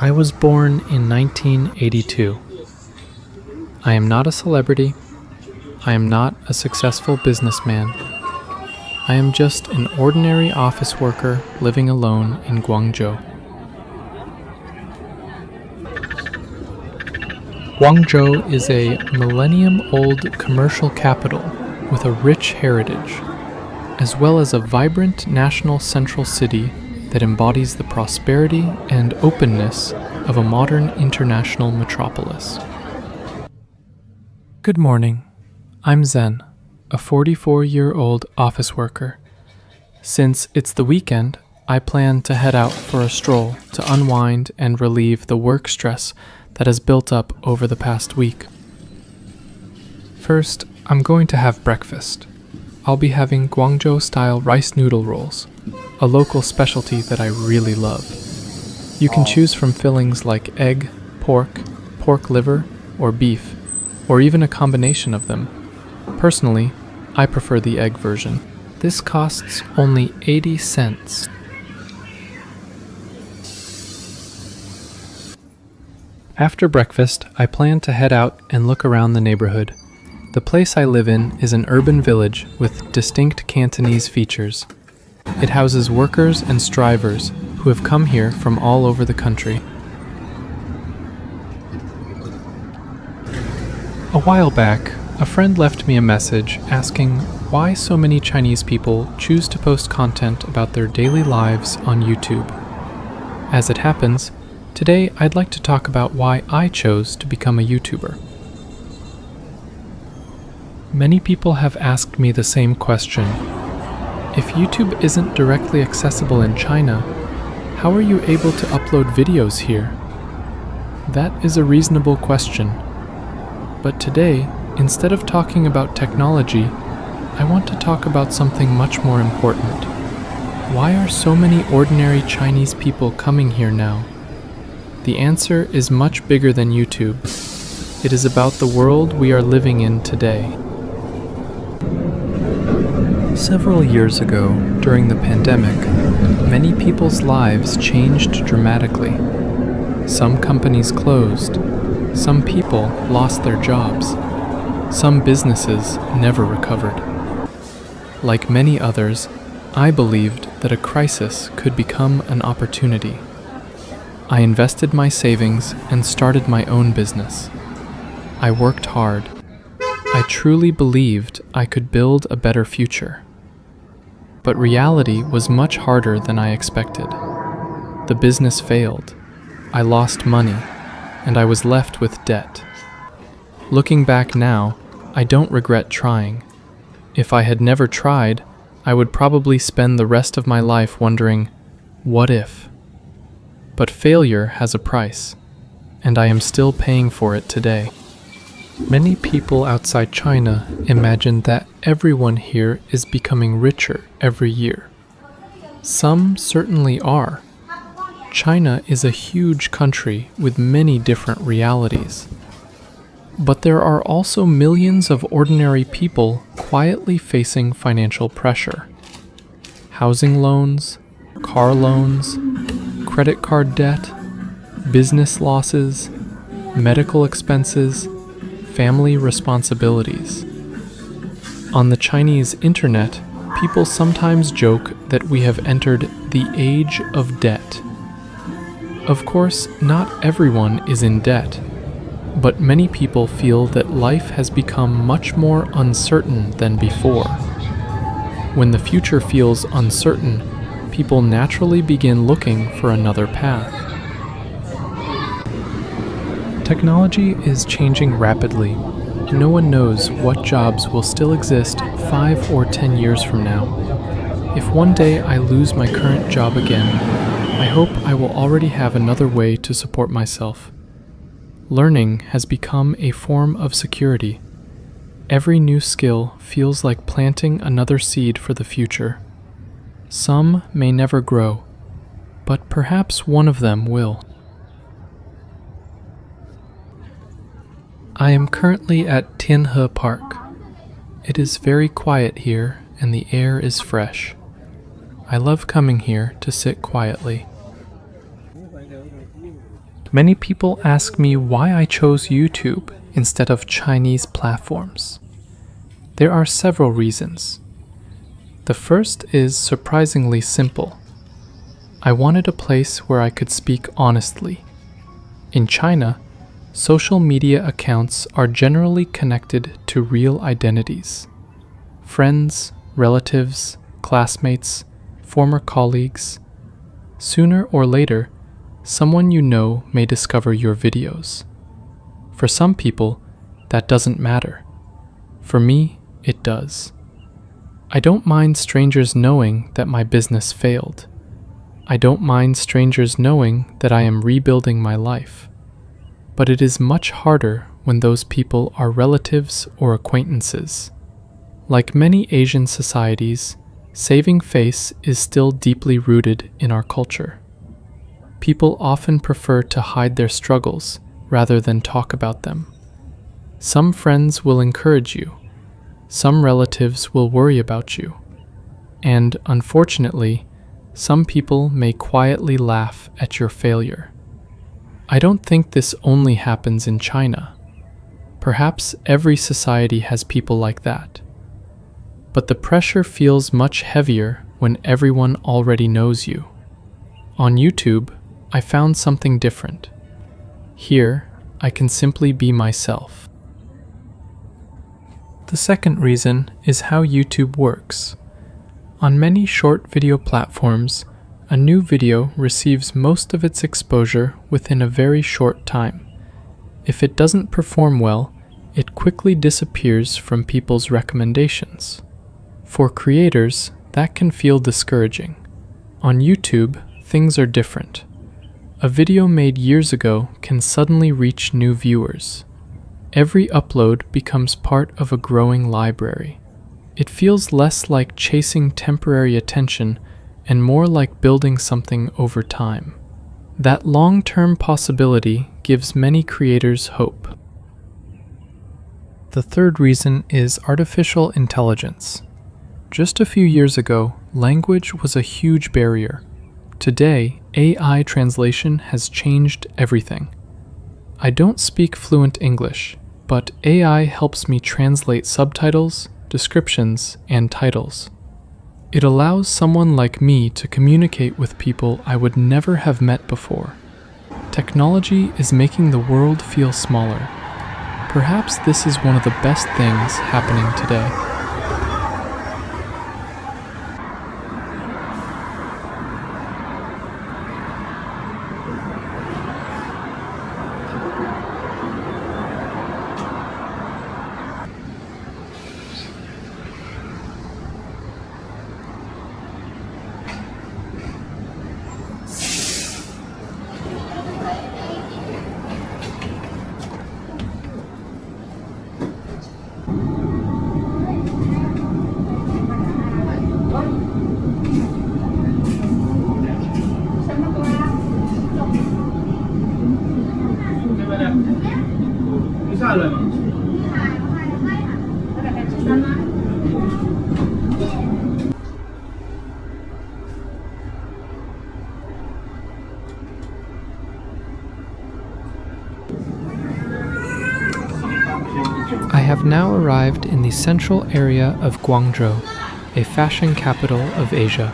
I was born in 1982. I am not a celebrity. I am not a successful businessman. I am just an ordinary office worker living alone in Guangzhou. Guangzhou is a millennium-old commercial capital with a rich heritage, as well as a vibrant national central city that embodies the prosperity and openness of a modern international metropolis. Good morning. I'm Zen, a 44-year-old office worker. Since it's the weekend, I plan to head out for a stroll to unwind and relieve the work stress that has built up over the past week. First, I'm going to have breakfast. I'll be having Guangzhou-style rice noodle rolls, a local specialty that I really love. You can choose from fillings like egg, pork liver, or beef, or even a combination of them. Personally, I prefer the egg version. This costs only 80 cents. After breakfast, I plan to head out and look around the neighborhood. The place I live in is an urban village with distinct Cantonese features. It houses workers and strivers who have come here from all over the country. A while back, a friend left me a message asking why so many Chinese people choose to post content about their daily lives on YouTube. As it happens, today I'd like to talk about why I chose to become a YouTuber. Many people have asked me the same question. If YouTube isn't directly accessible in China, how are you able to upload videos here? That is a reasonable question. But today, instead of talking about technology, I want to talk about something much more important. Why are so many ordinary Chinese people coming here now? The answer is much bigger than YouTube. It is about the world we are living in today. Several years ago, during the pandemic, many people's lives changed dramatically. Some companies closed. Some people lost their jobs. Some businesses never recovered. Like many others, I believed that a crisis could become an opportunity. I invested my savings and started my own business. I worked hard. I truly believed I could build a better future. But reality was much harder than I expected. The business failed. I lost money, and I was left with debt. Looking back now, I don't regret trying. If I had never tried, I would probably spend the rest of my life wondering, what if? But failure has a price, and I am still paying for it today. Many people outside China imagine that everyone here is becoming richer every year. Some certainly are. China is a huge country with many different realities. But there are also millions of ordinary people quietly facing financial pressure. Housing loans, car loans, credit card debt, business losses, medical expenses, family responsibilities. On the Chinese internet, people sometimes joke that we have entered the age of debt. Of course, not everyone is in debt, but many people feel that life has become much more uncertain than before. When the future feels uncertain, people naturally begin looking for another path. Technology is changing rapidly. No one knows what jobs will still exist 5 or 10 years from now. If one day I lose my current job again, I hope I will already have another way to support myself. Learning has become a form of security. Every new skill feels like planting another seed for the future. Some may never grow, but perhaps one of them will. I am currently at Tianhe Park. It is very quiet here and the air is fresh. I love coming here to sit quietly. Many people ask me why I chose YouTube instead of Chinese platforms. There are several reasons. The first is surprisingly simple. I wanted a place where I could speak honestly. In China, social media accounts are generally connected to real identities. Friends, relatives, classmates, former colleagues. Sooner or later, someone you know may discover your videos. For some people, that doesn't matter. For me, it does. I don't mind strangers knowing that my business failed. I don't mind strangers knowing that I am rebuilding my life. But it is much harder when those people are relatives or acquaintances. Like many Asian societies, saving face is still deeply rooted in our culture. People often prefer to hide their struggles rather than talk about them. Some friends will encourage you. Some relatives will worry about you. And unfortunately, some people may quietly laugh at your failure. I don't think this only happens in China. Perhaps every society has people like that. But the pressure feels much heavier when everyone already knows you. On YouTube, I found something different. Here, I can simply be myself. The second reason is how YouTube works. On many short video platforms, a new video receives most of its exposure within a very short time. If it doesn't perform well, it quickly disappears from people's recommendations. For creators, that can feel discouraging. On YouTube, things are different. A video made years ago can suddenly reach new viewers. Every upload becomes part of a growing library. It feels less like chasing temporary attention and more like building something over time. That long-term possibility gives many creators hope. The third reason is artificial intelligence. Just a few years ago, language was a huge barrier. Today, AI translation has changed everything. I don't speak fluent English, but AI helps me translate subtitles, descriptions, and titles. It allows someone like me to communicate with people I would never have met before. Technology is making the world feel smaller. Perhaps this is one of the best things happening today. I have now arrived in the central area of Guangzhou, a fashion capital of Asia.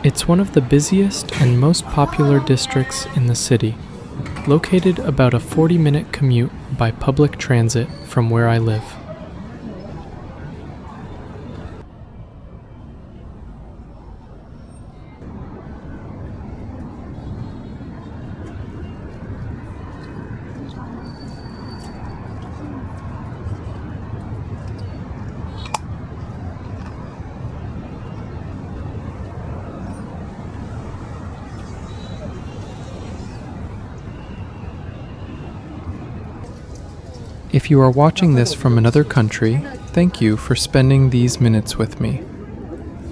It's one of the busiest and most popular districts in the city, located about a 40-minute commute by public transit from where I live. If you are watching this from another country, thank you for spending these minutes with me.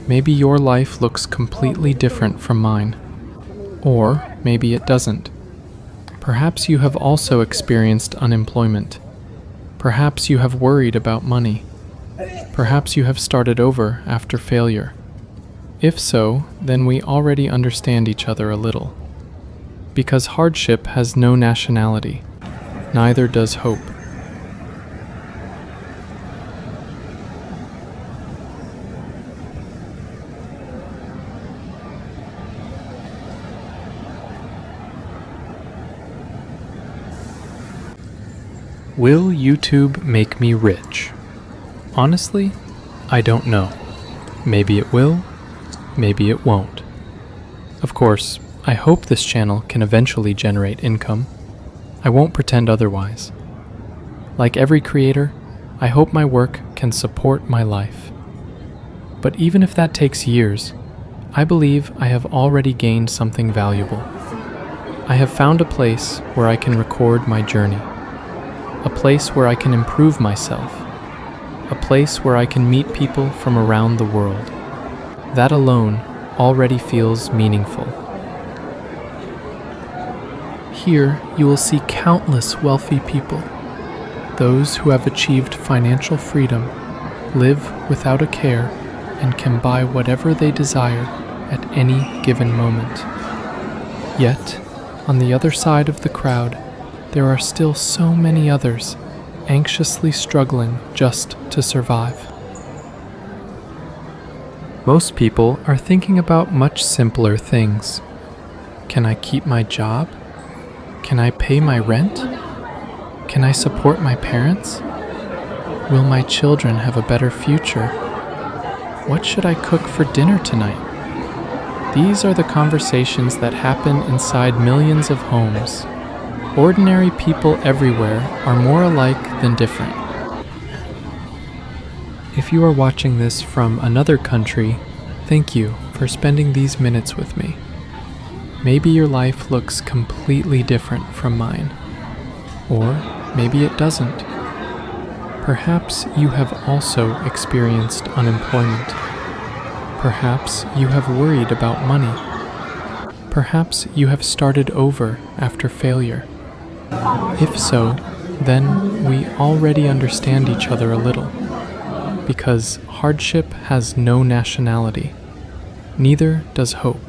Maybe your life looks completely different from mine. Or maybe it doesn't. Perhaps you have also experienced unemployment. Perhaps you have worried about money. Perhaps you have started over after failure. If so, then we already understand each other a little. Because hardship has no nationality, neither does hope. Will YouTube make me rich? Honestly, I don't know. Maybe it will, maybe it won't. Of course, I hope this channel can eventually generate income. I won't pretend otherwise. Like every creator, I hope my work can support my life. But even if that takes years, I believe I have already gained something valuable. I have found a place where I can record my journey, a place where I can improve myself, a place where I can meet people from around the world. That alone already feels meaningful. Here, you will see countless wealthy people, those who have achieved financial freedom, live without a care, and can buy whatever they desire at any given moment. Yet, on the other side of the crowd, there are still so many others anxiously struggling just to survive. Most people are thinking about much simpler things. Can I keep my job? Can I pay my rent? Can I support my parents? Will my children have a better future? What should I cook for dinner tonight? These are the conversations that happen inside millions of homes. Ordinary people everywhere are more alike than different. If you are watching this from another country, thank you for spending these minutes with me. Maybe your life looks completely different from mine, or maybe it doesn't. Perhaps you have also experienced unemployment. Perhaps you have worried about money. Perhaps you have started over after failure. If so, then we already understand each other a little, because hardship has no nationality, neither does hope.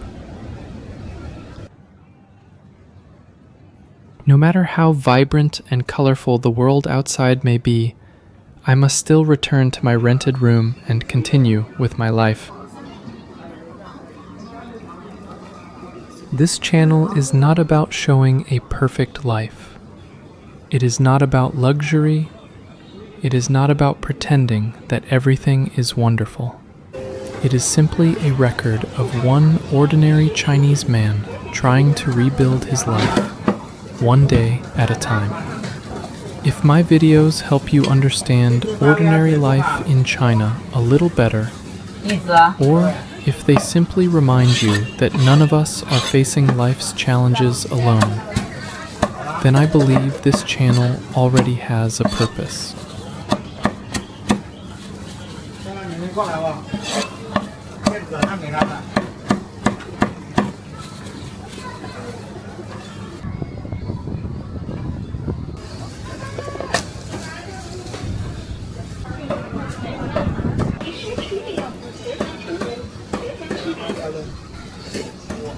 No matter how vibrant and colorful the world outside may be, I must still return to my rented room and continue with my life. This channel is not about showing a perfect life. It is not about luxury. It is not about pretending that everything is wonderful. It is simply a record of one ordinary Chinese man trying to rebuild his life, one day at a time. If my videos help you understand ordinary life in China a little better, or if they simply remind you that none of us are facing life's challenges alone, then I believe this channel already has a purpose.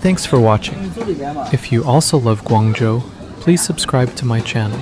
Thanks for watching. If you also love Guangzhou, please subscribe to my channel.